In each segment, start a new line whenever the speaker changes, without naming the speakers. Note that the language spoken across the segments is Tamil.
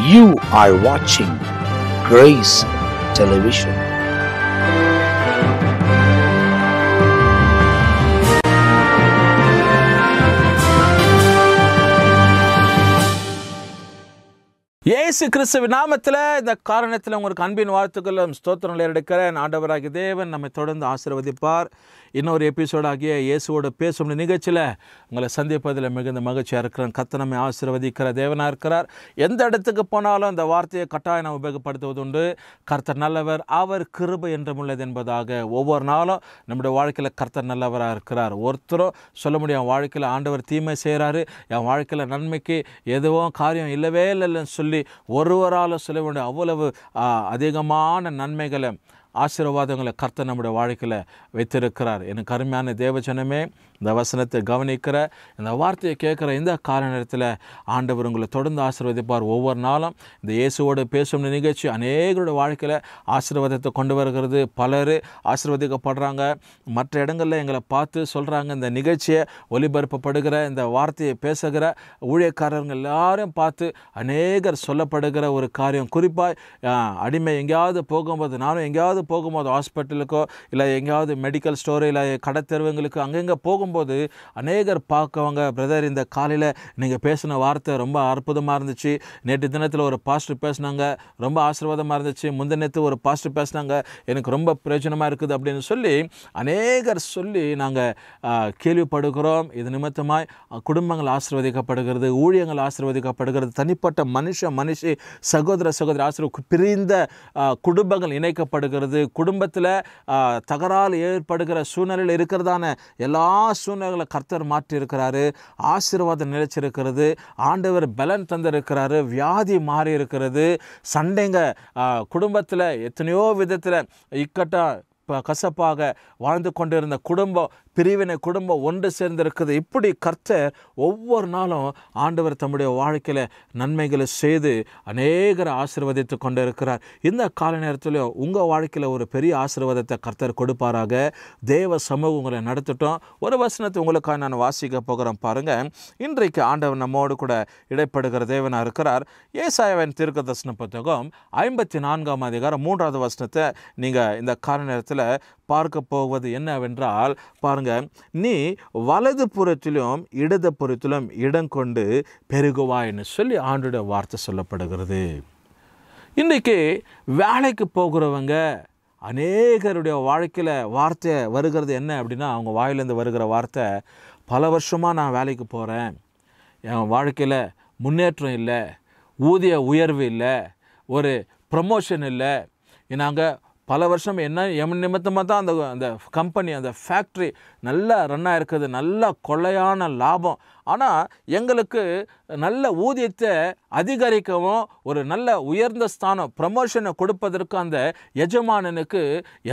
You are watching Grace Television.
இயேசு கிறிஸ்துவின் நாமத்தில் இந்த காரணத்தில் உங்களுக்கு அன்பின் வாழ்த்துக்களும் ஸ்தோத்திரங்களை எடுக்கிறேன். ஆண்டவராகிய தேவன் நம்மை தொடர்ந்து ஆசீர்வதிப்பார். இன்னொரு எபிசோடாகிய இயேசுவோடு பேசும் நிகழ்ச்சியில் உங்களை சந்திப்பதில் மிகுந்த மகிழ்ச்சியாக இருக்கிறேன். கர்த்தர் நம்மை ஆசீர்வதிக்கிற தேவனாக இருக்கிறார். எந்த இடத்துக்கு போனாலும் இந்த வார்த்தையை கட்டாயம் நாம் உபயோகப்படுத்துவது உண்டு. கர்த்தர் நல்லவர், அவர் கிருபை என்றும் உள்ளது என்பதாக ஒவ்வொரு நாளும் நம்முடைய வாழ்க்கையில் கர்த்தர் நல்லவராக இருக்கிறார். ஒருத்தரும் சொல்ல முடியும் என் வாழ்க்கையில் ஆண்டவர் தீமை செய்கிறாரு, என் வாழ்க்கையில் நன்மைக்கு எதுவும் காரியம் இல்லவே இல்லைன்னு சொல்லி ஒருவரால் சொல்ல வேண்டிய அவ்வளவு அதிகமான நன்மைகளை ஆசீர்வாதங்களை கர்த்தர் நம்முடைய வாழ்க்கையில் வைத்திருக்கிறார். எனக்கு அருமையான தேவஜனமே, இந்த வசனத்தை கவனிக்கிற இந்த வார்த்தையை கேட்குற இந்த கால நேரத்தில் ஆண்டவர் உங்களை தொடர்ந்து ஆசீர்வதிப்பார். ஒவ்வொரு நாளும் இந்த இயேசுவோடு பேசும் நிகழ்ச்சி அநேகருடைய வாழ்க்கையில் ஆசீர்வாதத்தை கொண்டு வருகிறது. பலர் ஆசீர்வதிக்கப்படுறாங்க. மற்ற இடங்களில் எங்களை பார்த்து சொல்கிறாங்க, இந்த நிகழ்ச்சியை ஒளிபரப்பப்படுகிற இந்த வார்த்தையை பேசுகிற ஊழியக்காரர்கள் எல்லாரும் பார்த்து அநேகர் சொல்லப்படுகிற ஒரு காரியம். குறிப்பாக அடிமை எங்கேயாவது போகும்போது, நானும் எங்கேயாவது போகும்போது ஹாஸ்பிட்டலுக்கோ இல்லை எங்கேயாவது மெடிக்கல் ஸ்டோரு இல்லை கடை தெருவுங்களுக்கு அங்கங்கே போகும்போது அநேகர் பார்க்கவங்க, பிரதர் இந்த காலையில் நீங்கள் பேசின வார்த்தை ரொம்ப அற்புதமாக இருந்துச்சு, நேற்று தினத்தில் ஒரு பாஸ்டர் பேசினாங்க ரொம்ப ஆசீர்வாதமாக இருந்துச்சு, முந்தினத்து ஒரு பாஸ்டர் பேசினாங்க எனக்கு ரொம்ப பிரயோஜனமாக இருக்குது அப்படின்னு சொல்லி அநேகர் சொல்லி நாங்கள் கேள்விப்படுகிறோம். இது நிமித்தமாய் குடும்பங்கள் ஆசீர்வதிக்கப்படுகிறது, ஊழியங்கள் ஆசீர்வதிக்கப்படுகிறது, தனிப்பட்ட மனுஷி சகோதர பிரிந்த குடும்பங்கள் இணைக்கப்படுகிறது. குடும்பத்தில் தகராறு ஏற்படுகிற சூழ்நிலையில் இருக்கிறதான எல்லா சூழ்நிலைகளை கர்த்தர் மாற்றி இருக்கிறாரு. ஆசீர்வாதம் நிலைச்சிருக்கிறது. ஆண்டவர் பலன் தந்திருக்கிறாரு. வியாதி மாறி இருக்கிறது. சண்டைங்க குடும்பத்தில் எத்தனையோ விதத்தில் கசப்பாக வாழ்ந்து கொண்டிருந்த குடும்பம், பிரிவினை குடும்பம் ஒன்று சேர்ந்திருக்குது. இப்படி கர்த்தர் ஒவ்வொரு நாளும் ஆண்டவர் தம்முடைய வாழ்க்கையில் நன்மைகளை செய்து அநேகரை ஆசீர்வதித்து கொண்டு இருக்கிறார். இந்த கால நேரத்தில் உங்கள் வாழ்க்கையில் ஒரு பெரிய ஆசீர்வாதத்தை கர்த்தர் கொடுப்பாராக. தேவ சமூகம் உங்களை நடத்தட்டும். ஒரு வசனத்தை உங்களுக்காக நான் வாசிக்க போகிறேன் பாருங்கள். இன்றைக்கு ஆண்டவர் நம்மோடு கூட இடைப்படுகிற தேவனாக இருக்கிறார். ஏசாயாவின் தீர்க்கதரிசன புத்தகம் 54ஆம் அதிகாரம் 3வது வசனத்தை நீங்கள் இந்த கால நேரத்தில் பார்க்க போவது என்னவென்றால் பாருங்க, நீ வலது புறத்திலும் இடது புறத்திலும் இடம் கொண்டு பெருகுவாய்ன்னு சொல்லி ஆண்டோட வார்த்தை சொல்லப்படுகிறது. இன்றைக்கு வேலைக்கு போகிறவங்க அநேகருடைய வாழ்க்கையில் வார்த்தை வருகிறது என்ன அப்படின்னா, அவங்க வாயிலேருந்து வருகிற வார்த்தை, பல வருஷமாக நான் வேலைக்கு போகிறேன், என் வாழ்க்கையில் முன்னேற்றம் இல்லை, ஊதிய உயர்வு இல்லை, ஒரு ப்ரமோஷன் இல்லை, நாங்கள் பல வருஷம் என் நிமித்தமாக தான் அந்த கம்பெனி, அந்த ஃபேக்ட்ரி நல்லா ரன்னாக இருக்குது, நல்ல கொள்ளையான லாபம், ஆனால் எங்களுக்கு நல்ல ஊதியத்தை அதிகரிக்கவும் ஒரு நல்ல உயர்ந்த ஸ்தானம் ப்ரமோஷனை கொடுப்பதற்கு அந்த எஜமானனுக்கு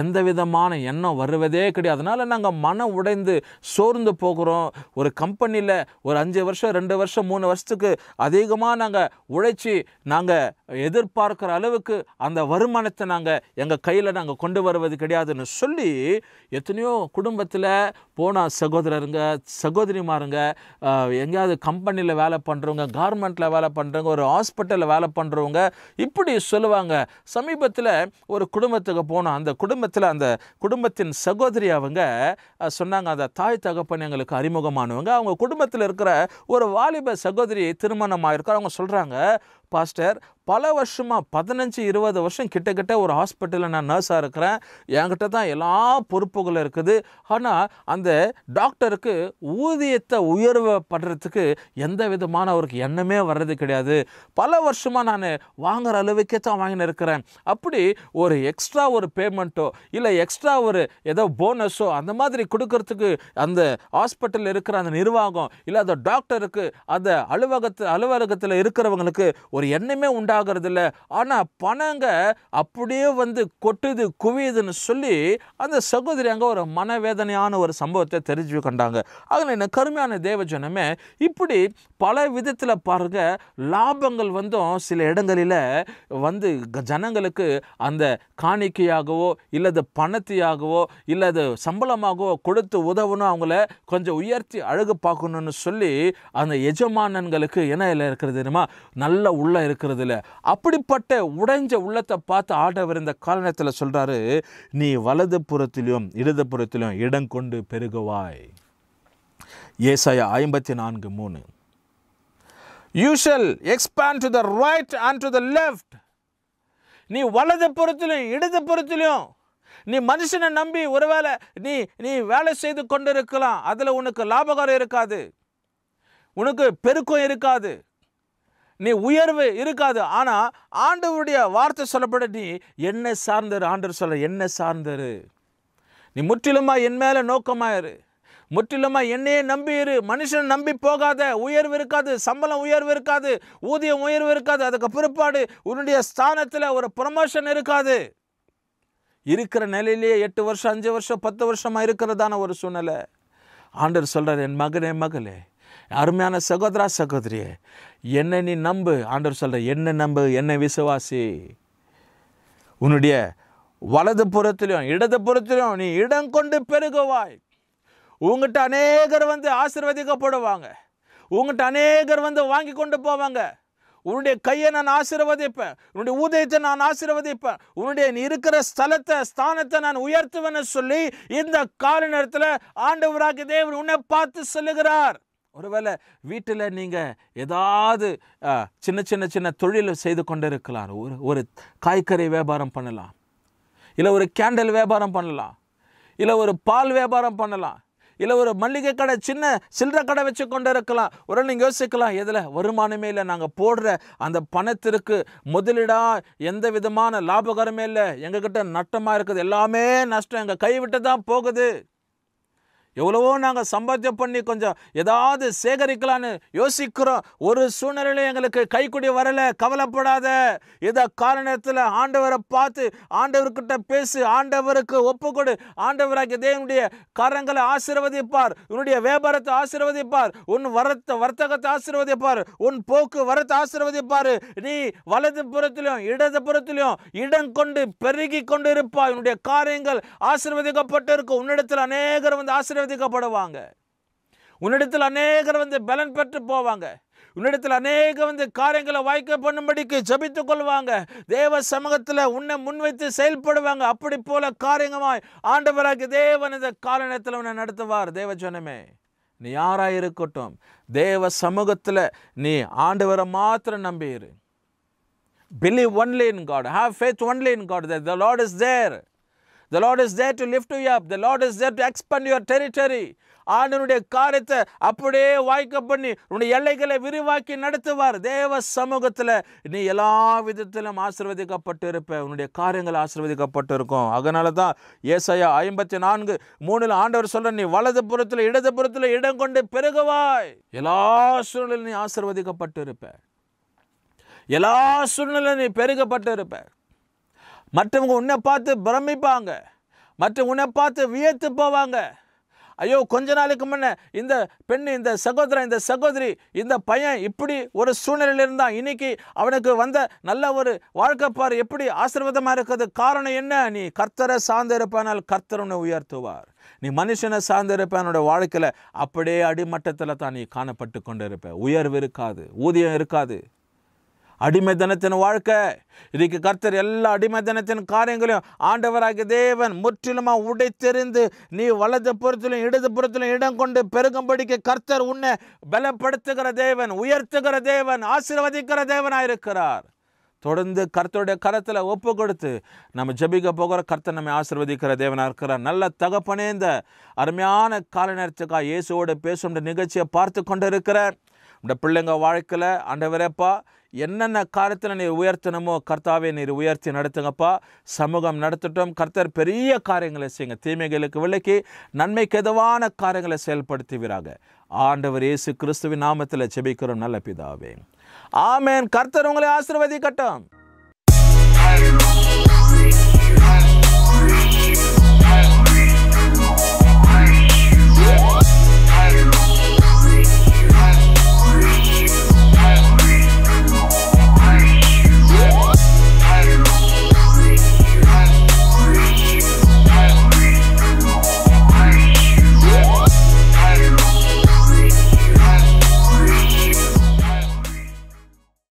எந்த விதமான எண்ணம் வருவதே கிடையாது. அதனால் நாங்கள் மனம் உடைந்து சோர்ந்து போகிறோம். ஒரு கம்பெனியில் ஒரு 5 வருஷம் 2 வருஷம் 3 வருஷத்துக்கு அதிகமாக நாங்கள் உழைச்சி நாங்கள் எதிர்பார்க்குற அளவுக்கு அந்த வருமானத்தை நாங்கள் எங்கள் கையில் நாங்கள் கொண்டு வருவது கிடையாதுன்னு சொல்லி எத்தனையோ குடும்பத்தில் போனால் சகோதரருங்க சகோதரிமாருங்க, எங்கேயாவது கம்பெனியில் வேலை பண்ணுறவங்க, கார்மெண்ட்டில் வேலை பண்ணுறவங்க, ஒரு ஹாஸ்பிட்டலில் வேலை பண்ணுறவங்க இப்படி சொல்லுவாங்க. சமீபத்தில் ஒரு குடும்பத்துக்கு போனோம். அந்த குடும்பத்தில் அந்த குடும்பத்தின் சகோதரி அவங்க சொன்னாங்க, அந்த தாய் தகப்பன் எங்களுக்கு அறிமுகமானவங்க, அவங்க குடும்பத்தில் இருக்கிற ஒரு வாலிப சகோதரி திருமணம் ஆகிருக்கார். அவங்க சொல்கிறாங்க, பாஸ்டர் பல வருஷமாக 15-20 வருஷம் கிட்டக்கிட்ட ஒரு ஹாஸ்பிட்டலில் நான் நர்ஸாக இருக்கிறேன், என்கிட்ட தான் எல்லா பொறுப்புகளும் இருக்குது, ஆனால் அந்த டாக்டருக்கு ஊதியத்தை உயர்வு பண்ணுறதுக்கு எந்த விதமான அவருக்கு எண்ணமே வர்றது கிடையாது, பல வருஷமாக நான் வாங்குகிற அளவுக்கே தான் வாங்கின்னு இருக்கிறேன், அப்படி ஒரு எக்ஸ்ட்ரா ஒரு பேமெண்ட்டோ இல்லை எக்ஸ்ட்ரா ஒரு ஏதோ போனஸோ அந்த மாதிரி கொடுக்கறதுக்கு அந்த ஹாஸ்பிட்டலில் இருக்கிற அந்த நிர்வாகம் இல்லை அந்த டாக்டருக்கு அந்த அலுவலகத்தில் இருக்கிறவங்களுக்கு ஒரு எண்ணமே உண்டாகிறது இல்லை, ஆனால் பணங்க அப்படியே கொட்டுது குவியுதுன்னு சொல்லி அந்த சகோதரி அங்கே ஒரு மனவேதனையான ஒரு சம்பவத்தை தெரிஞ்சு கொண்டாங்க. அதில் என்ன கருமையான தேவஜனமே, இப்படி பல விதத்தில் பாருங்க லாபங்கள் சில இடங்களில் ஜனங்களுக்கு அந்த காணிக்கையாகவோ இல்லது பணத்தையாகவோ இல்லது சம்பளமாகவோ கொடுத்து உதவணும், அவங்கள கொஞ்சம் உயர்த்தி அழகு பார்க்கணும்னு சொல்லி அந்த எஜமானன்களுக்கு என்ன இருக்கிறது தெரியுமா, நல்ல உள்ள ஃபுல்லா இருக்கிறது இல்லை. அப்படிப்பட்ட உடைஞ்ச உள்ளத்தை பார்த்து ஆண்டவர் இந்த காலத்தில் சொல்றாரு, நீ வலது புறத்திலும் இடது புறத்திலும் இடம் கொண்டு பெருகுவாய். ஏசாயா 54:3. You shall expand to the right and to the left. நீ வலது புறத்திலும் இடது புறத்திலும். நீ மனுஷனை நம்பி ஒருவேளை நீ வேலை செய்து கொண்டிருக்கலாம். அதில் உனக்கு லாபகாரம் இருக்காது, உனக்கு பெருக்கம் இருக்காது, நீ உயர்வு இருக்காது. ஆனால் ஆண்டவருடைய வார்த்தை சொல்லப்பட நீ என்ன சார்ந்தரு. ஆண்டவர் சொல்ல என்ன சார்ந்தரு. நீ முற்றிலுமா என் மேலே நோக்கமாயிரு, முற்றிலுமா என்னையே நம்பி இரு. மனுஷனை நம்பி போகாத. உயர்வு இருக்காது, சம்பளம் உயர்வு இருக்காது, ஊதியம் உயர்வு இருக்காது. அதுக்கு பிற்பாடு உன்னுடைய ஸ்தானத்தில் ஒரு ப்ரமோஷன் இருக்காது. இருக்கிற நிலையிலேயே 8 வருஷம் 5 வருஷம் 10 வருஷமாக இருக்கிறதான ஒரு சூழ்நிலை. ஆண்டவர் சொல்கிறார், என் மகனே மகளே, அருமையான சகோதரா சகோதரியே, என்னை நீ நம்பு. ஆண்டவர் சொல்கிற என்னை நம்பு, என்னை விசுவாசி. உன்னுடைய வலது புறத்திலும் இடது புறத்திலும் நீ இடம் கொண்டு பெருகுவாய். உங்கள்கிட்ட அநேகர் வந்து ஆசீர்வதிக்கப்படுவாங்க, உங்கள்கிட்ட அநேகர் வந்து வாங்கி கொண்டு போவாங்க. உன்னுடைய கையை நான் ஆசீர்வதிப்பேன், உன்னுடைய ஊதியத்தை நான் ஆசீர்வதிப்பேன், உன்னுடைய நீ இருக்கிற ஸ்தானத்தை நான் உயர்த்துவேன்னு சொல்லி இந்த கால நேரத்தில் ஆண்டவராகிய தேவன் உன்னை பார்த்து சொல்லுகிறார். ஒருவேளை வீட்டில் நீங்கள் ஏதாவது சின்ன தொழில் செய்து கொண்டு இருக்கலாம். ஒரு காய்கறி வியாபாரம் பண்ணலாம், இல்லை ஒரு கேண்டில் வியாபாரம் பண்ணலாம், இல்லை ஒரு பால் வியாபாரம் பண்ணலாம், இல்லை ஒரு மளிகை கடை சின்ன சில்லறை கடை வச்சு கொண்டு இருக்கலாம். ஒரு நீங்கள் யோசிக்கலாம், எதில் வருமானமே இல்லை, நாங்கள் போடுற அந்த பணத்திற்கு முதலீடாக எந்த விதமான லாபகரமே இல்லை, எங்ககிட்ட நட்டமாக இருக்குது, எல்லாமே நஷ்டம், எங்கள் கைவிட்டு தான் போகுது. எவ்வளவோ நாங்கள் சம்பாத்தியம் பண்ணி கொஞ்சம் ஏதாவது சேகரிக்கலான்னு யோசிக்கிறோம், ஒரு சூழ்நிலையில எங்களுக்கு கைக்குடி வரலை. கவலைப்படாத. இதை காரணத்தில் ஆண்டவரை பார்த்து ஆண்டவர்கிட்ட பேசி ஆண்டவருக்கு ஒப்புக்கொடு. ஆண்டவராகிய தேவனுடைய கரங்களை ஆசீர்வதிப்பார், உன்னுடைய வியாபாரத்தை ஆசீர்வதிப்பார், உன் வர்த்தகத்தை ஆசீர்வதிப்பார், உன் போக்கு வரத்தை ஆசீர்வதிப்பார். நீ வலது புறத்திலும் இடது புறத்திலும் இடம் கொண்டு பெருகி கொண்டு இருப்பாய். உன்னுடைய காரியங்கள் ஆசீர்வதிக்கப்பட்டு இருக்கும். உன்னிடத்தில் அநேகர் வந்து ஆசீர்வதிக்கப்படுவாங்க, உன்னிடத்தில் அநேகர் வந்து பலன் பெற்று போவாங்க, உன்னிடத்தில் அநேக வந்து காரியங்களை வாய்க்க பண்ணும்படிக்கு ஜபித்துக் கொள்வாங்க, தேவ சமூகத்தில் உன்னை முன்வைத்து செயல்படுவாங்க. அப்படி போல காரியமாய் ஆண்டவராகிய தேவன் இந்த கால நேரத்தில் உன்னை நடத்துவார். தேவ ஜனமே, நீ யாராக இருக்கட்டும், தேவ சமூகத்தில் நீ ஆண்டவரை மாத்திரம் நம்பியிரு. Believe only in God, have faith only in God, that the Lord is there. The Lord is there to lift you up. The Lord is there to expand your territory. ஆண்டவருடைய காரியத்தை அப்படியே வாய்க்க பண்ணி உன்னுடைய எல்லைகளை விரிவாக்கி நடத்துவார். தேவ சமூகத்தில் நீ எல்லா விதத்திலும் ஆசீர்வதிக்கப்பட்டு இருப்ப, உன்னுடைய காரியங்கள் ஆசீர்வதிக்கப்பட்டு இருக்கும். அதனால தான் ஏசாயா 54:3 ஆண்டவர் சொல்ற, நீ வலது புறத்தில் இடது புறத்தில் இடம் கொண்டு பெருகுவாய். எல்லா சூழ்நிலையும் நீ ஆசீர்வதிக்கப்பட்டு இருப்ப, எல்லா சூழ்நிலையும் நீ பெருகப்பட்டு இருப்ப. மற்றவங்க உன்னை பார்த்து பிரமிப்பாங்க, மற்றவங்க உன்னை பார்த்து வியத்து போவாங்க. ஐயோ, கொஞ்ச நாளைக்கு முன்ன இந்த பெண், இந்த சகோதரன், இந்த சகோதரி, இந்த பையன் இப்படி ஒரு சூழ்நிலையில் இருந்தான், இன்னைக்கு அவனுக்கு வந்த நல்ல ஒரு வாழ்க்கை பாரு, எப்படி ஆசீர்வாதமாக இருக்குது. காரணம் என்ன? நீ கர்த்தரை சார்ந்து இருப்பானால் கர்த்தர் உன்னை உயர்த்துவார். நீ மனுஷனை சார்ந்து இருப்ப வாழ்க்கையில் அப்படியே அடிமட்டத்தில் தான் நீ காணப்பட்டு கொண்டு இருப்ப. உயர்வு இருக்காது, ஊதியம் இருக்காது, அடிமைத்தனத்தின் வாழ்க்கை. இதுக்கு கர்த்தர் எல்லா அடிமைத்தனத்தின் காரியங்களையும் ஆண்டவராகிய தேவன் முற்றிலுமா உடைத்தெறிந்து நீ வலது புறத்திலும் இடது புறத்திலும் இடம் கொண்டு பெருகும்படிக்கு கர்த்தர் உன்னை பலப்படுத்துகிற தேவன், உயர்த்துகிற தேவன், ஆசீர்வதிக்கிற தேவனாயிருக்கிறார். தொடர்ந்து கர்த்தருடைய கரத்தில் ஒப்பு கொடுத்து நம்ம ஜெபிக்க போகிற கர்த்தர் நம்மை ஆசீர்வதிக்கிற தேவனாக இருக்கிறார். நல்ல தகப்பனே, இந்த அருமையான கால நேரத்துக்காக இயேசுவோடு பேசும் நிகழ்ச்சியை பார்த்து கொண்டு இருக்கிறார். இந்த பிள்ளைங்க வாழ்க்கையில் ஆண்டவரேப்பா என்னென்ன காரியத்தில் நீர் உயர்த்தணுமோ கர்த்தாவே நீர் உயர்த்தி நடத்துங்கப்பா. சமூகம் நடத்தட்டும். கர்த்தர் பெரிய காரியங்களை செய்யுங்க. தீமைகளுக்கு விலக்கி நன்மைக்கு எதுவான காரியங்களை செயல்படுத்துவீராக. ஆண்டவர் இயேசு கிறிஸ்துவின் நாமத்தில் ஜெபிக்கிறோம் நல்ல பிதாவே, ஆமென். கர்த்தர் உங்களை ஆசீர்வதிக்கட்டும்.